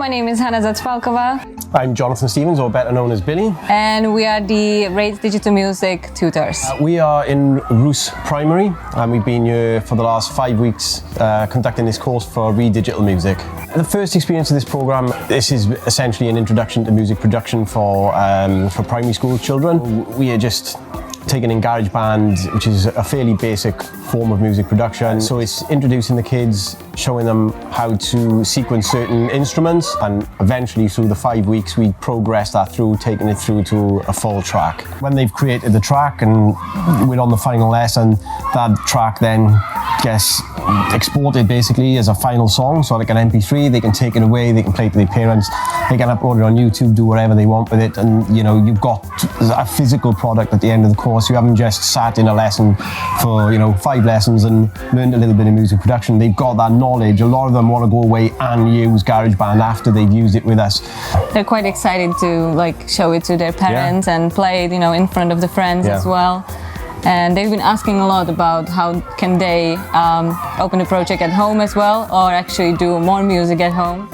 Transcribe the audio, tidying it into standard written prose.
my name is Hana Zatzfalkova. I'm Jonathan Stevens, or better known as Billy. And we are the RDM Digital Music Tutors. We are in Roos Primary, and we've been here for the last 5 weeks conducting this course for Digital Music. The first experience of this program, this is essentially an introduction to music production for primary school children. We are just taking in GarageBand, which is a fairly basic form of music production. So it's introducing the kids, showing them how to sequence certain instruments, and eventually through the 5 weeks we progress that through, taking it through to a full track. When they've created the track and we're on the final lesson, that track then gets exported basically as a final song, so like an MP3, they can take it away, they can play it to their parents, they can upload it on YouTube, do whatever they want with it, and you know, you've got a physical product at the end of the course. You haven't just sat in a lesson for 5 lessons and learned a little bit of music production. They've got that knowledge. A lot of them want to go away and use GarageBand after they've used it with us. They're quite excited to show it to their parents and play it in front of the friends as well. And they've been asking a lot about how can they open a project at home as well, or actually do more music at home.